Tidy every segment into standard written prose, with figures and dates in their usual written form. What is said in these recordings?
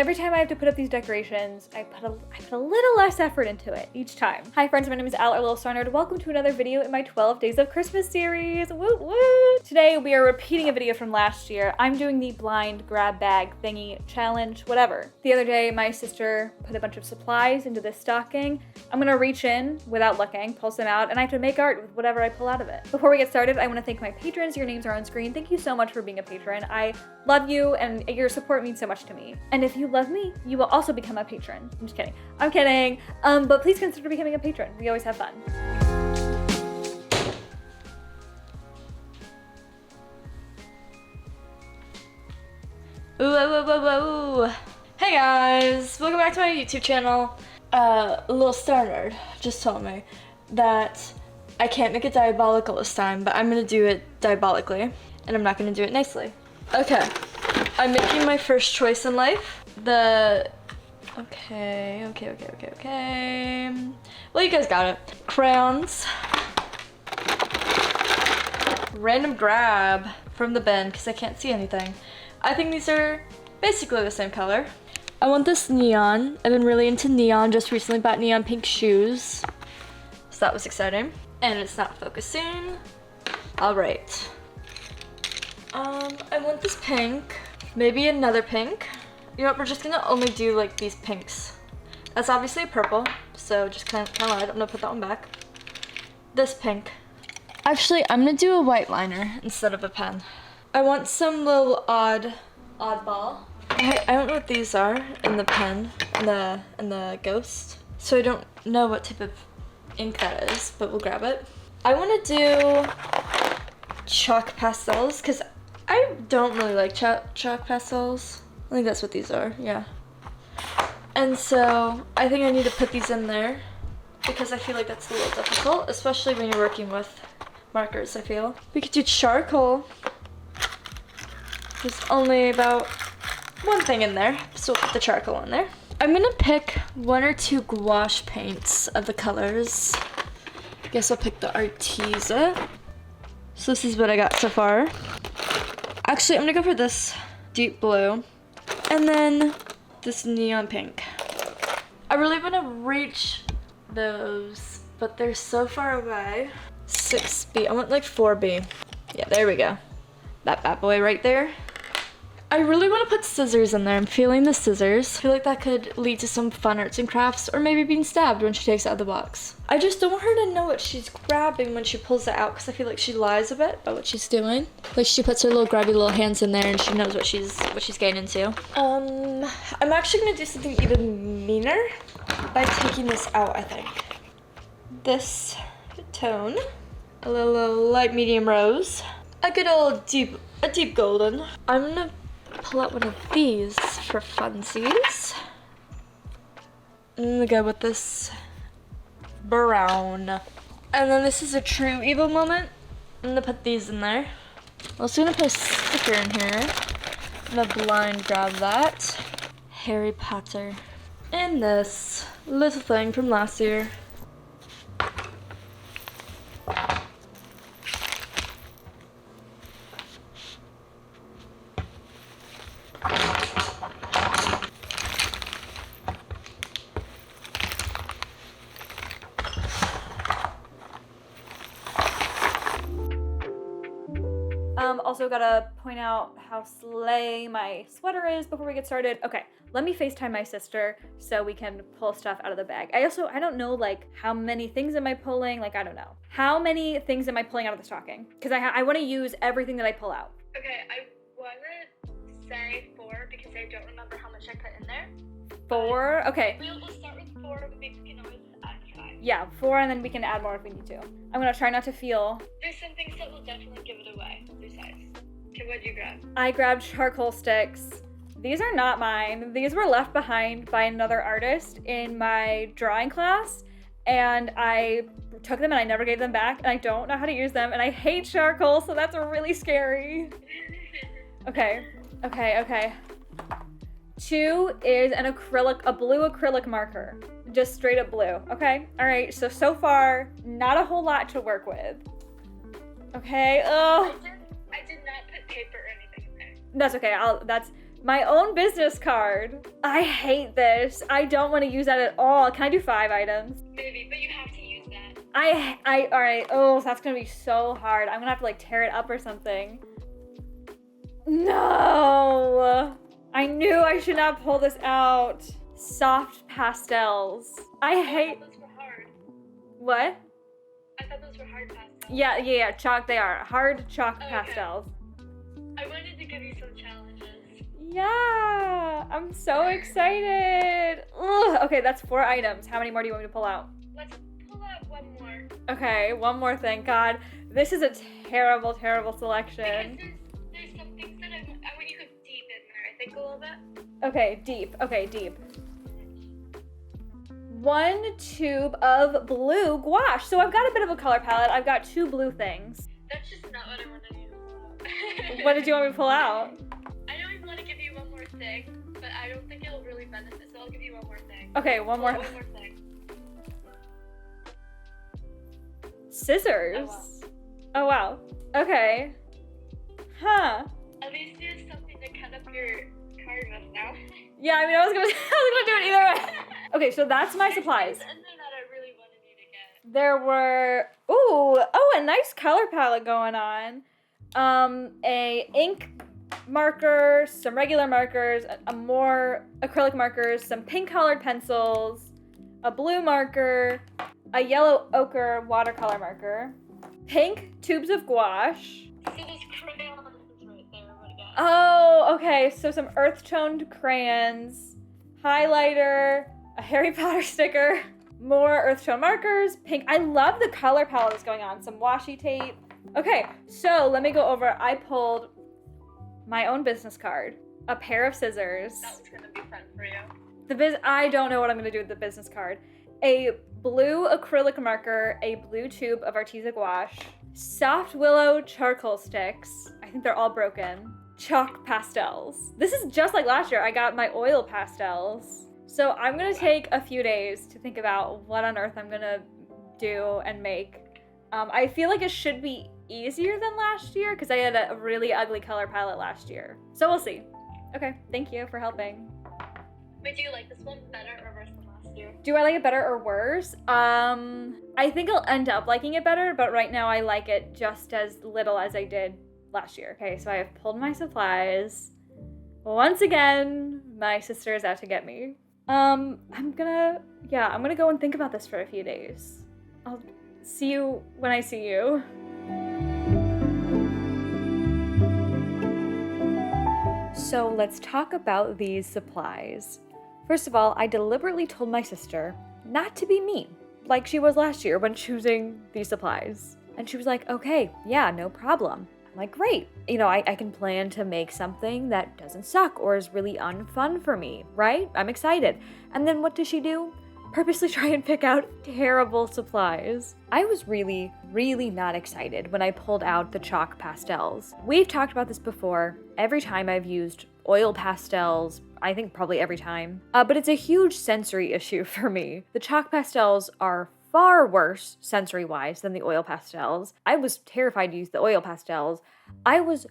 every time I have to put up these decorations, I put a little less effort into it each time. Hi friends, my name is Al or Lilstarnerd. Welcome to another video in my 12 Days of Christmas series. Woo woo! Today we are repeating a video from last year. I'm doing the blind grab bag thingy challenge, whatever. The other day, my sister put a bunch of supplies into this stocking. I'm gonna reach in without looking, pull some out, and I have to make art with whatever I pull out of it. Before we get started, I wanna thank my patrons. Your names are on screen. Thank you so much for being a patron. I love you and your support means so much to me. And if you love me, you will also become a patron. I'm just kidding. I'm kidding. But please consider becoming a patron. We always have fun. Ooh, whoa, whoa, whoa. Hey guys, welcome back to my YouTube channel. Lilstarnerd just told me that I can't make it diabolical this time, but I'm gonna do it diabolically, and I'm not gonna do it nicely. Okay, I'm making my first choice in life. Okay. Well, you guys got it. Crayons. Random grab from the bin, because I can't see anything. I think these are basically the same color. I want this neon. I've been really into neon, just recently bought neon pink shoes. So that was exciting. And it's not focusing. All right. I want this pink. Maybe another pink. You know what, we're just gonna only do like these pinks. That's obviously a purple, so just kind of light. I'm gonna put that one back. This pink. Actually, I'm gonna do a white liner instead of a pen. I want some little oddball. I don't know what these are in the pen, in the ghost. So I don't know what type of ink that is, but we'll grab it. I wanna do chalk pastels, because I don't really like chalk pastels. I think that's what these are, yeah. And so I think I need to put these in there because I feel like that's a little difficult, especially when you're working with markers, I feel. We could do charcoal. There's only about one thing in there, so we'll put the charcoal in there. I'm gonna pick one or two gouache paints of the colors. I guess I'll pick the Arteza. So this is what I got so far. Actually, I'm gonna go for this deep blue. And then this neon pink. I really want to reach those, but they're so far away. 6B, I want like 4B. Yeah, there we go. That bad boy right there. I really want to put scissors in there. I'm feeling the scissors. I feel like that could lead to some fun arts and crafts, or maybe being stabbed when she takes it out of the box. I just don't want her to know what she's grabbing when she pulls it out, because I feel like she lies a bit about what she's doing. Like she puts her little grabby little hands in there and she knows what she's getting into. I'm actually gonna do something even meaner by taking this out, I think. This tone, a little light medium rose, a good old deep golden. I'm gonna pull out one of these for funsies. I'm gonna go with this brown. And then this is a true evil moment. I'm gonna put these in there. I'm also gonna put a sticker in here. I'm gonna blind grab that. Harry Potter. And this little thing from last year. Also gotta point out how slay my sweater is before we get started. Okay, let me FaceTime my sister so we can pull stuff out of the bag. I don't know like how many things am I pulling, like I don't know. How many things am I pulling out of the stocking? Because I wanna use everything that I pull out. Okay, I wanna say 4 because I don't remember how much I put in there. 4? Okay. We'll start with 4, but maybe we can always add 5. Yeah, 4 and then we can add more if we need to. I'm gonna try not to feel. There's some things that will definitely give it away. Besides. Okay, what'd you grab? I grabbed charcoal sticks. These are not mine. These were left behind by another artist in my drawing class, and I took them and I never gave them back, and I don't know how to use them, and I hate charcoal, so that's really scary. Okay. 2 is a blue acrylic marker. Just straight up blue, okay? All right, so far, not a whole lot to work with. Okay, I did not put paper or anything in there. That's okay, My own business card. I hate this. I don't want to use that at all. Can I do 5 items? Maybe, but you have to use that. All right. Oh, that's gonna be so hard. I'm gonna have to like tear it up or something. No. I knew I should not pull this out. Soft pastels. I hate. thought those were hard. What? I thought those were hard pastels. Yeah. Chalk. They are hard chalk Okay. pastels. I wanted to give you some challenges. Yeah. I'm so excited. Ugh. Okay, that's 4 items. How many more do you want me to pull out? Let's pull out one more. Okay, one more thing. God, this is a terrible, terrible selection. Because there's some things that I want you to go deep in there, I think, a little bit. Okay, deep. 1 tube of blue gouache. So I've got a bit of a color palette. I've got 2 blue things. That's just not what I wanted you to pull out. What did you want me to pull out? I don't even want to give you one more thing, but I don't think it'll really benefit, so I'll give you one more thing. Okay, one more. One more thing. Scissors. Oh, Oh wow. Okay. Huh. At least you have something to cut up your card with now. Yeah, I mean, I was gonna do it either way. Okay, so that's my supplies. There's something that I really wanted you to get. There were, a nice color palette going on. A ink marker, some regular markers, a more acrylic markers, some pink colored pencils, a blue marker, a yellow ochre watercolor marker, pink tubes of gouache. So those crayons right there, what I got. Oh, okay, so some earth-toned crayons, highlighter, a Harry Potter sticker, more earth-tone markers, pink. I love the color palette that's going on. Some washi tape. Okay, so let me go over. I pulled my own business card, a pair of scissors. That was gonna be fun for you. I don't know what I'm gonna do with the business card. A blue acrylic marker, a blue tube of Arteza gouache, soft willow charcoal sticks. I think they're all broken. Chalk pastels. This is just like last year. I got my oil pastels. So I'm gonna take a few days to think about what on earth I'm gonna do and make. I feel like it should be easier than last year because I had a really ugly color palette last year. So we'll see. Okay, thank you for helping. Wait, do you like this one better or worse than last year? Do I like it better or worse? I think I'll end up liking it better, but right now I like it just as little as I did last year. Okay, so I have pulled my supplies. Once again, my sister is out to get me. I'm gonna go and think about this for a few days. I'll see you when I see you. So let's talk about these supplies. First of all, I deliberately told my sister not to be mean, like she was last year when choosing these supplies. And she was like, okay, yeah, no problem. I'm like, great. I can plan to make something that doesn't suck or is really unfun for me, right? I'm excited. And then what does she do? Purposely try and pick out terrible supplies. I was really, really not excited when I pulled out the chalk pastels. We've talked about this before. Every time I've used oil pastels, I think probably every time, but it's a huge sensory issue for me. The chalk pastels are far worse sensory-wise than the oil pastels. I was terrified to use the oil pastels. I was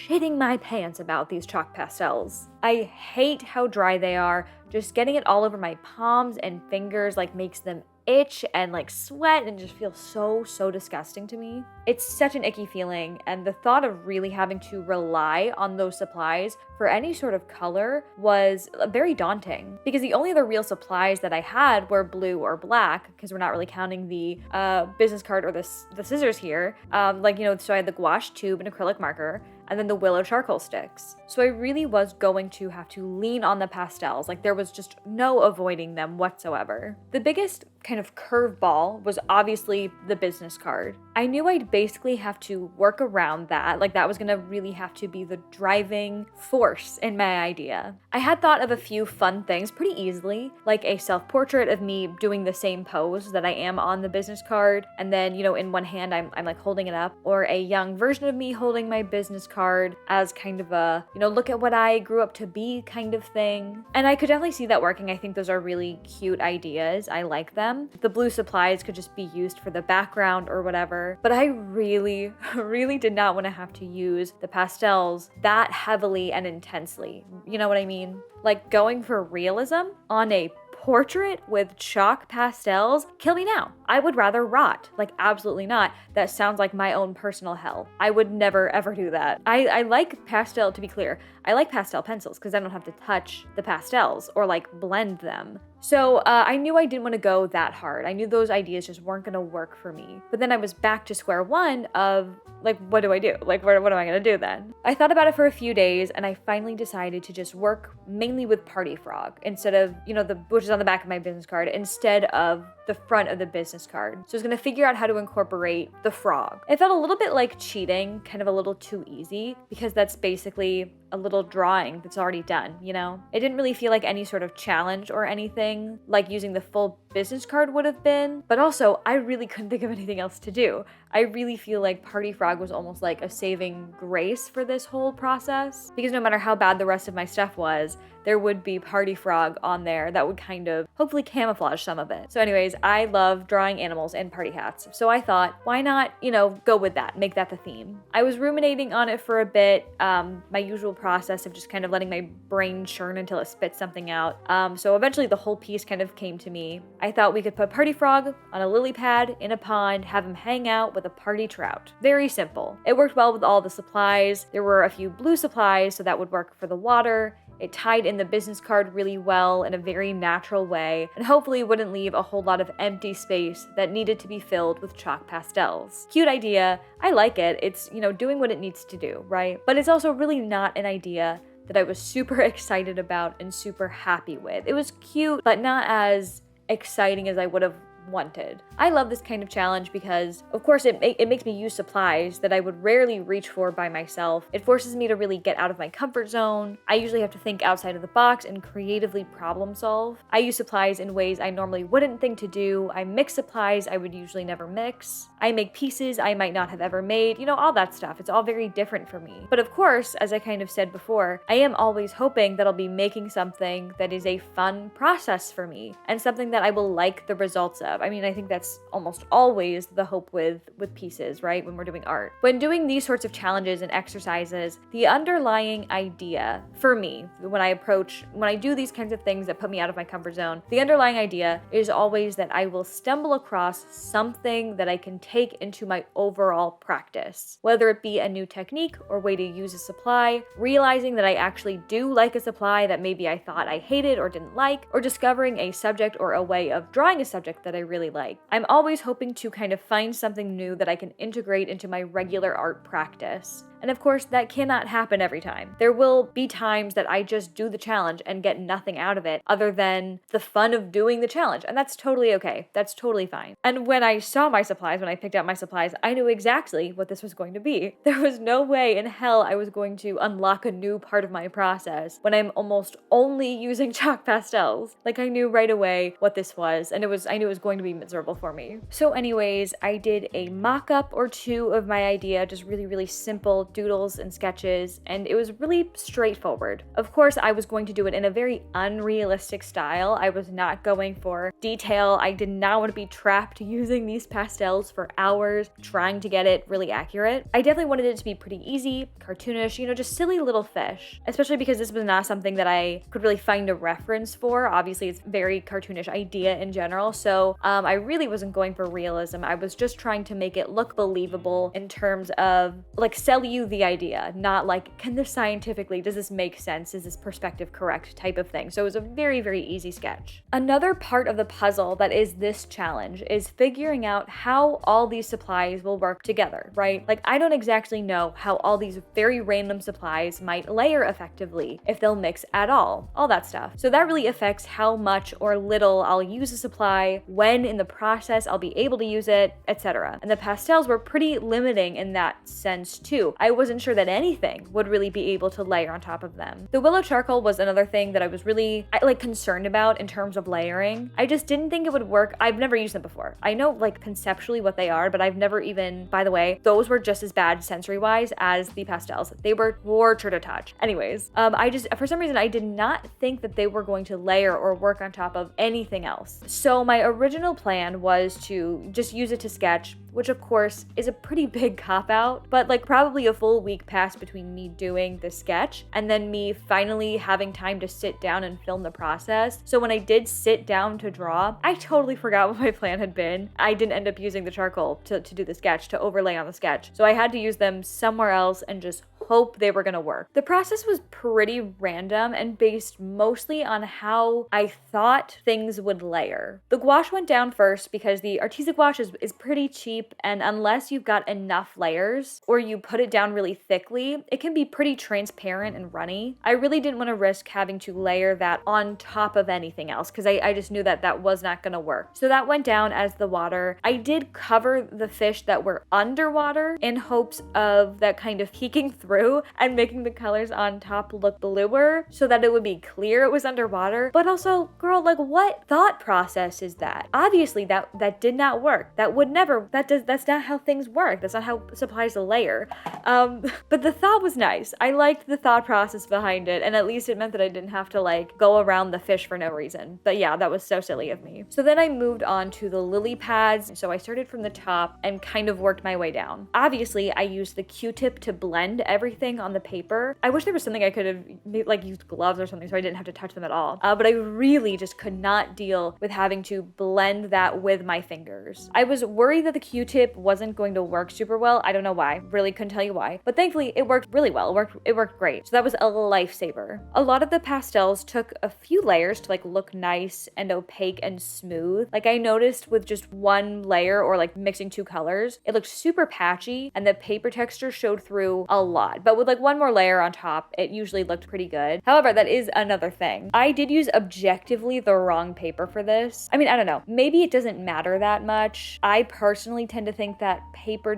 shitting my pants about these chalk pastels. I hate how dry they are. Just getting it all over my palms and fingers makes them itch and sweat and just feels so disgusting to me. It's such an icky feeling, and the thought of really having to rely on those supplies for any sort of color was very daunting, because the only other real supplies that I had were blue or black, because we're not really counting the business card or the scissors here. So I had the gouache tube and acrylic marker, and then the willow charcoal sticks. So I really was going to have to lean on the pastels. There was just no avoiding them whatsoever. The biggest kind of curveball was obviously the business card. I knew I'd basically have to work around that. That was gonna really have to be the driving force in my idea. I had thought of a few fun things pretty easily, like a self-portrait of me doing the same pose that I am on the business card, and then, in one hand I'm holding it up, or a young version of me holding my business card as kind of a, look at what I grew up to be kind of thing. And I could definitely see that working. I think those are really cute ideas. I like them. The blue supplies could just be used for the background or whatever. But I really, really did not want to have to use the pastels that heavily and intensely. You know what I mean? Like going for realism on a portrait with chalk pastels? Kill me now. I would rather rot. Like, absolutely not. That sounds like my own personal hell. I would never ever do that. I like pastel, to be clear, I like pastel pencils because I don't have to touch the pastels or like blend them. So I knew I didn't want to go that hard. I knew those ideas just weren't going to work for me. But then I was back to square one of like, what do I do? Like, what am I going to do then? I thought about it for a few days and I finally decided to just work mainly with Party Frog instead of, which is on the back of my business card, instead of the front of the business card. So I was going to figure out how to incorporate the frog. It felt a little bit like cheating, kind of a little too easy, because that's basically a little drawing that's already done, It didn't really feel like any sort of challenge or anything like using the full business card would have been, but also I really couldn't think of anything else to do. I really feel like Party Frog was almost like a saving grace for this whole process, because no matter how bad the rest of my stuff was, there would be Party Frog on there that would kind of hopefully camouflage some of it. So anyways, I love drawing animals and party hats. So I thought, why not, go with that, make that the theme. I was ruminating on it for a bit, my usual process of just kind of letting my brain churn until it spits something out. So eventually the whole piece kind of came to me. I thought we could put Party Frog on a lily pad in a pond, have him hang out with a party trout. Very simple. It worked well with all the supplies. There were a few blue supplies, so that would work for the water. It tied in the business card really well in a very natural way, and hopefully wouldn't leave a whole lot of empty space that needed to be filled with chalk pastels. Cute idea. I like it. It's, doing what it needs to do, right? But it's also really not an idea that I was super excited about and super happy with. It was cute, but not as exciting as I would have wanted. I love this kind of challenge because, of course, it makes me use supplies that I would rarely reach for by myself. It forces me to really get out of my comfort zone. I usually have to think outside of the box and creatively problem solve. I use supplies in ways I normally wouldn't think to do. I mix supplies I would usually never mix. I make pieces I might not have ever made. All that stuff. It's all very different for me. But of course, as I kind of said before, I am always hoping that I'll be making something that is a fun process for me and something that I will like the results of. I mean, I think that's almost always the hope with pieces, right? When we're doing art. When doing these sorts of challenges and exercises, the underlying idea for me, when I do these kinds of things that put me out of my comfort zone, the underlying idea is always that I will stumble across something that I can take into my overall practice. Whether it be a new technique or way to use a supply, realizing that I actually do like a supply that maybe I thought I hated or didn't like, or discovering a subject or a way of drawing a subject that I really like. I'm always hoping to kind of find something new that I can integrate into my regular art practice. And of course, that cannot happen every time. There will be times that I just do the challenge and get nothing out of it other than the fun of doing the challenge. And that's totally okay. That's totally fine. And when I saw my supplies, when I picked out my supplies, I knew exactly what this was going to be. There was no way in hell I was going to unlock a new part of my process when I'm almost only using chalk pastels. Like, I knew right away what this was, and I knew it was going to be miserable for me. So anyways, I did a mock-up or two of my idea, just really, really simple doodles and sketches, and it was really straightforward. Of course, I was going to do it in a very unrealistic style. I was not going for detail. I did not want to be trapped using these pastels for hours trying to get it really accurate. I definitely wanted it to be pretty easy, cartoonish, just silly little fish, especially because this was not something that I could really find a reference for. Obviously, it's a very cartoonish idea in general, so I really wasn't going for realism. I was just trying to make it look believable in terms of like sell you the idea, not like, can this scientifically, does this make sense? Is this perspective correct type of thing? So it was a very, very easy sketch. Another part of the puzzle that is this challenge is figuring out how all these supplies will work together, right? Like, I don't exactly know how all these very random supplies might layer effectively, if they'll mix at all that stuff. So that really affects how much or little I'll use a supply, when in the process I'll be able to use it, etc. And the pastels were pretty limiting in that sense too. I wasn't sure that anything would really be able to layer on top of them. The willow charcoal was another thing that I was really concerned about in terms of layering. I just didn't think it would work. I've never used them before. I know conceptually what they are, but I've never even, by the way, those were just as bad sensory wise as the pastels. They were torture to touch. Anyways, for some reason, I did not think that they were going to layer or work on top of anything else. So my original plan was to just use it to sketch, which of course is a pretty big cop-out, but like probably a full week passed between me doing the sketch and then me finally having time to sit down and film the process. So when I did sit down to draw, I totally forgot what my plan had been. I didn't end up using the charcoal to do the sketch, to overlay on the sketch. So I had to use them somewhere else and just hope they were gonna work. The process was pretty random and based mostly on how I thought things would layer. The gouache went down first because the artesic gouache is pretty cheap, and unless you've got enough layers or you put it down really thickly, it can be pretty transparent and runny. I really didn't want to risk having to layer that on top of anything else because I just knew that that was not gonna work. So that went down as the water. I did cover the fish that were underwater in hopes of that kind of peeking through and making the colors on top look bluer so that it would be clear it was underwater. But also, girl, like what thought process is that? Obviously that did not work. That would never, that's not how things work. That's not how supplies a layer. But the thought was nice. I liked the thought process behind it, and at least it meant that I didn't have to like go around the fish for no reason. But yeah, that was so silly of me. So then I moved on to the lily pads. So I started from the top and kind of worked my way down. Obviously, I used the Q-tip to blend everything on the paper. I wish there was something I could have like used gloves or something so I didn't have to touch them at all. But I really just could not deal with having to blend that with my fingers. I was worried that the Q-tip wasn't going to work super well. I don't know why. Really couldn't tell you why. But thankfully it worked really well. It worked great. So that was a lifesaver. A lot of the pastels took a few layers to like look nice and opaque and smooth. Like I noticed with just one layer or like mixing two colors, it looked super patchy and the paper texture showed through a lot. But with like one more layer on top, it usually looked pretty good. However, that is another thing. I did use objectively the wrong paper for this. I mean, I don't know. Maybe it doesn't matter that much. I personally tend to think that paper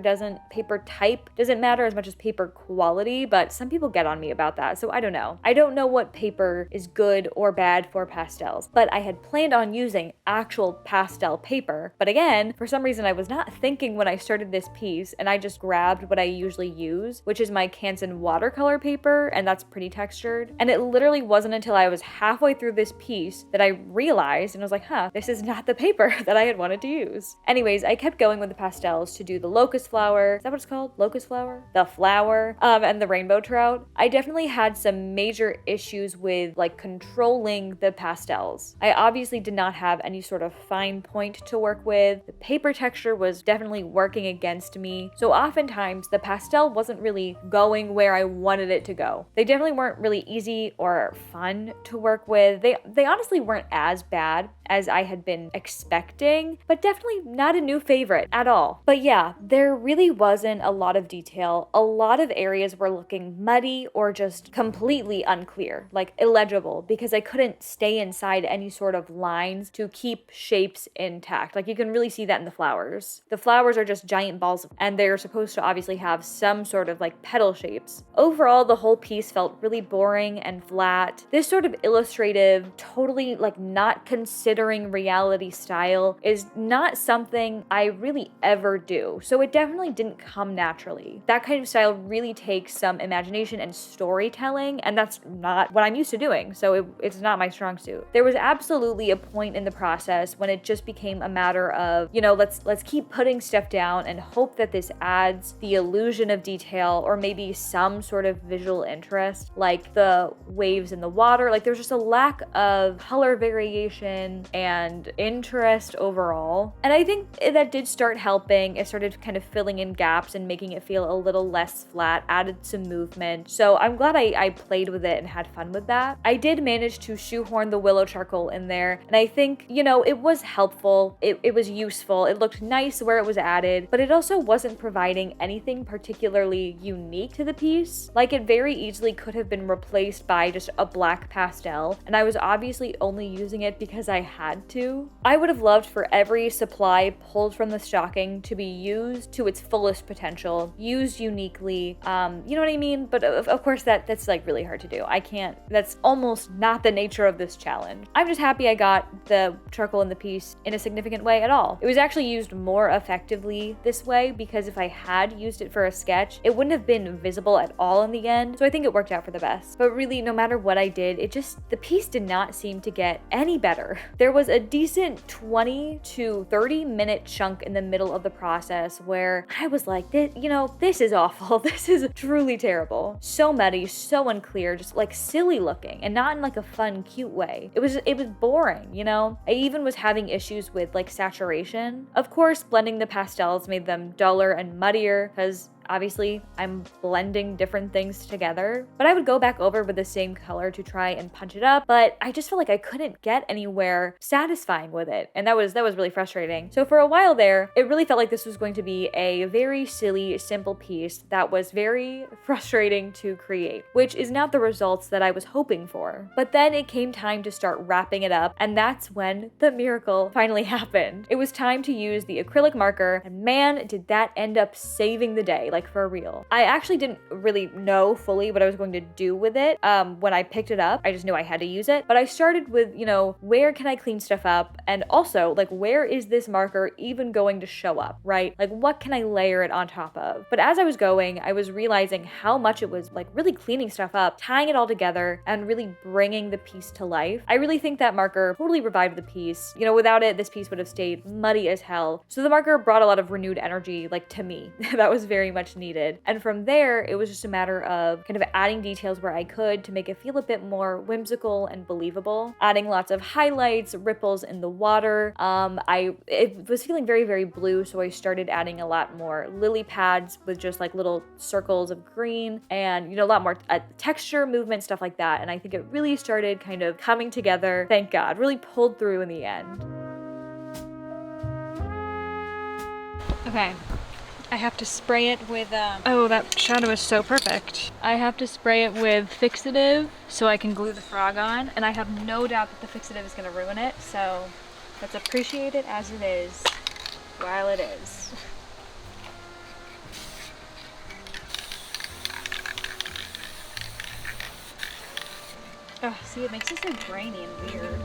type doesn't matter as much as paper quality, but some people get on me about that, so I don't know. I don't know what paper is good or bad for pastels, but I had planned on using actual pastel paper. But again, for some reason I was not thinking when I started this piece, and I just grabbed what I usually use, which is my Canson watercolor paper, and that's pretty textured. And it literally wasn't until I was halfway through this piece that I realized and was like, huh, this is not the paper that I had wanted to use. Anyways, I kept going with the pastels to do the locust flower. Is that what it's called? Locust flower? The flower, and the rainbow trout. I definitely had some major issues with like controlling the pastels. I obviously did not have any sort of fine point to work with. The paper texture was definitely working against me. So oftentimes the pastel wasn't really going where I wanted it to go. They definitely weren't really easy or fun to work with. They honestly weren't as bad as I had been expecting, but definitely not a new favorite at all. But yeah, there really wasn't a lot of detail. A lot of areas were looking muddy or just completely unclear, like illegible, because I couldn't stay inside any sort of lines to keep shapes intact. Like you can really see that in the flowers. The flowers are just giant balls, and they're supposed to obviously have some sort of like petal shapes. Overall, the whole piece felt really boring and flat. This sort of illustrative, totally like not considering reality style is not something I really ever do. So it definitely didn't come naturally. That kind of style really takes some imagination and storytelling, and that's not what I'm used to doing. So it's not my strong suit. There was absolutely a point in the process when it just became a matter of, you know, let's keep putting stuff down and hope that this adds the illusion of detail or maybe some sort of visual interest, like the waves in the water. Like there's just a lack of color variation and interest overall. And I think that did start helping. It started kind of filling in gaps and making it feel a little less flat, added some movement. So I'm glad I played with it and had fun with that. I did manage to shoehorn the willow charcoal in there, and I think, you know, it was helpful. It was useful. It looked nice where it was added, but it also wasn't providing anything particularly unique to the piece. Like it very easily could have been replaced by just a black pastel, and I was obviously only using it because I had to. I would have loved for every supply pulled from the stocking to be used to its fullest potential, used uniquely, you know what I mean? But of course that's like really hard to do. That's almost not the nature of this challenge. I'm just happy I got the charcoal in the piece in a significant way at all. It was actually used more effectively this way because if I had used it for a sketch, it wouldn't have been visible at all in the end. So I think it worked out for the best. But really, no matter what I did, the piece did not seem to get any better. there was a decent 20 to 30 minute chunk in the middle of the process where I was like, this is awful. This is truly terrible. So muddy, so unclear, just like silly looking, and not in like a fun, cute way. It was boring, I even was having issues with like saturation. Of course, blending the pastels made them duller and muddier because obviously I'm blending different things together, but I would go back over with the same color to try and punch it up, but I just felt like I couldn't get anywhere satisfying with it, and that was really frustrating. So for a while there, it really felt like this was going to be a very silly, simple piece that was very frustrating to create, which is not the results that I was hoping for. But then it came time to start wrapping it up, and that's when the miracle finally happened. It was time to use the acrylic marker, and man, did that end up saving the day, like for real. I actually didn't really know fully what I was going to do with it when I picked it up. I just knew I had to use it. But I started with, where can I clean stuff up? And also, like, where is this marker even going to show up, right? Like, what can I layer it on top of? But as I was going, I was realizing how much it was like really cleaning stuff up, tying it all together, and really bringing the piece to life. I really think that marker totally revived the piece. Without it, this piece would have stayed muddy as hell. So the marker brought a lot of renewed energy, like, to me. That was very much needed. And from there, it was just a matter of kind of adding details where I could to make it feel a bit more whimsical and believable, adding lots of highlights, ripples in the water. It was feeling very, very blue, so I started adding a lot more lily pads with just like little circles of green and, a lot more texture, movement, stuff like that. And I think it really started kind of coming together, thank God, really pulled through in the end. Okay. I have to spray it with, oh, that shadow is so perfect. I have to spray it with fixative so I can glue the frog on, and I have no doubt that the fixative is gonna ruin it, so let's appreciate it as it is while it is. Oh, see, it makes it so grainy and weird.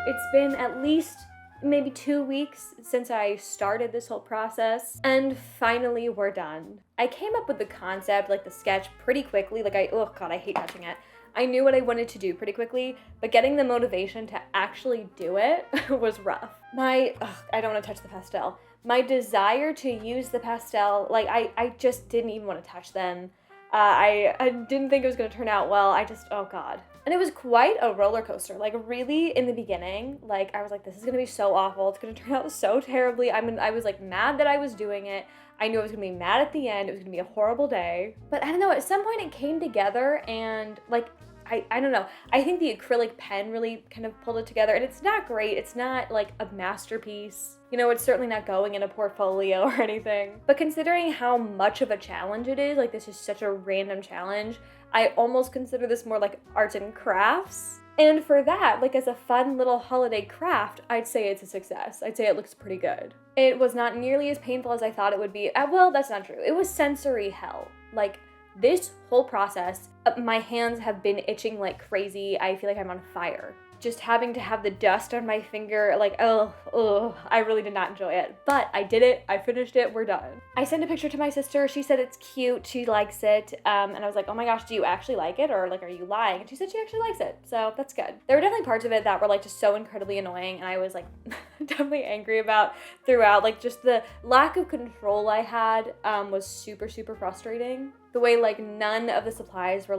It's been at least maybe 2 weeks since I started this whole process, and finally we're done. I came up with the concept, like the sketch, pretty quickly. Oh God, I hate touching it. I knew what I wanted to do pretty quickly, but getting the motivation to actually do it was rough. I don't want to touch the pastel. My desire to use the pastel, I just didn't even want to touch them. I didn't think it was going to turn out well. Oh God. And it was quite a roller coaster. Really, in the beginning, I was like, this is going to be so awful. It's going to turn out so terribly. I was mad that I was doing it. I knew I was going to be mad at the end. It was going to be a horrible day. But I don't know, at some point it came together, and I don't know. I think the acrylic pen really kind of pulled it together, and it's not great. It's not like a masterpiece. It's certainly not going in a portfolio or anything. But considering how much of a challenge it is, this is such a random challenge, I almost consider this more like arts and crafts. And for that, as a fun little holiday craft, I'd say it's a success. I'd say it looks pretty good. It was not nearly as painful as I thought it would be. Well, that's not true. It was sensory hell. This whole process, my hands have been itching like crazy. I feel like I'm on fire. Just having to have the dust on my finger, I really did not enjoy it. But I did it, I finished it, we're done. I sent a picture to my sister, she said it's cute, she likes it, and I was like, oh my gosh, do you actually like it? Or are you lying? And she said she actually likes it, so that's good. There were definitely parts of it that were just so incredibly annoying, and I was definitely angry about throughout. Just the lack of control I had was super, super frustrating. The way none of the supplies were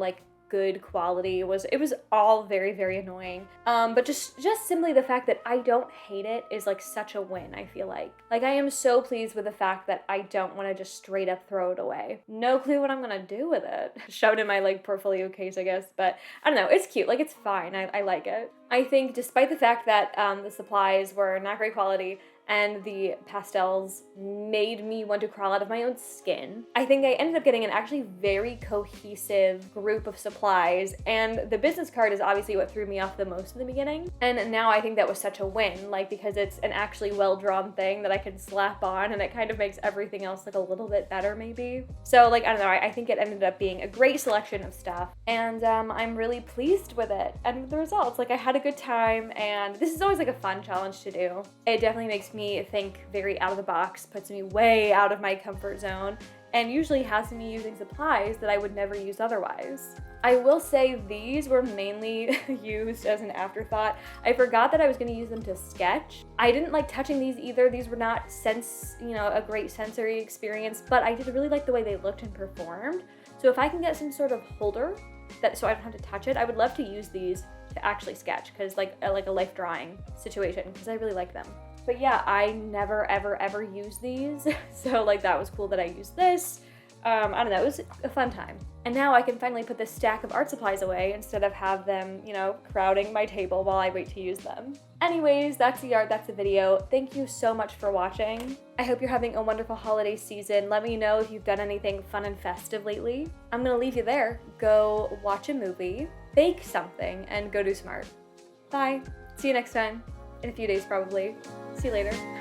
good quality. It was all very, very annoying. But just simply the fact that I don't hate it is like such a win, I feel like. Like I am so pleased with the fact that I don't want to just straight up throw it away. No clue what I'm gonna do with it. Shove it in my like portfolio case, I guess. But I don't know, it's cute, like it's fine, I like it. I think despite the fact that the supplies were not great quality, and the pastels made me want to crawl out of my own skin, I think I ended up getting an actually very cohesive group of supplies, and the business card is obviously what threw me off the most in the beginning. And now I think that was such a win, like because it's an actually well-drawn thing that I can slap on, and it kind of makes everything else like a little bit better maybe. So like, I don't know, I think it ended up being a great selection of stuff, and I'm really pleased with it and with the results. Like I had a good time, and this is always like a fun challenge to do. It definitely makes me think very out of the box, puts me way out of my comfort zone, and usually has me using supplies that I would never use otherwise. I will say these were mainly used as an afterthought. I forgot that I was going to use them to sketch. I didn't like touching these either. These were not a great sensory experience, but I did really like the way they looked and performed. So if I can get some sort of holder so I don't have to touch it, I would love to use these to actually sketch, because like a life drawing situation, because I really like them. But yeah, I never ever use these, so like that was cool that I used this. I don't know, it was a fun time. And now I can finally put this stack of art supplies away instead of have them, crowding my table while I wait to use them. Anyways, that's the art, that's the video. Thank you so much for watching. I hope you're having a wonderful holiday season. Let me know if you've done anything fun and festive lately. I'm gonna leave you there. Go watch a movie, bake something, and go do smart. Bye. See you next time. In a few days probably. See you later.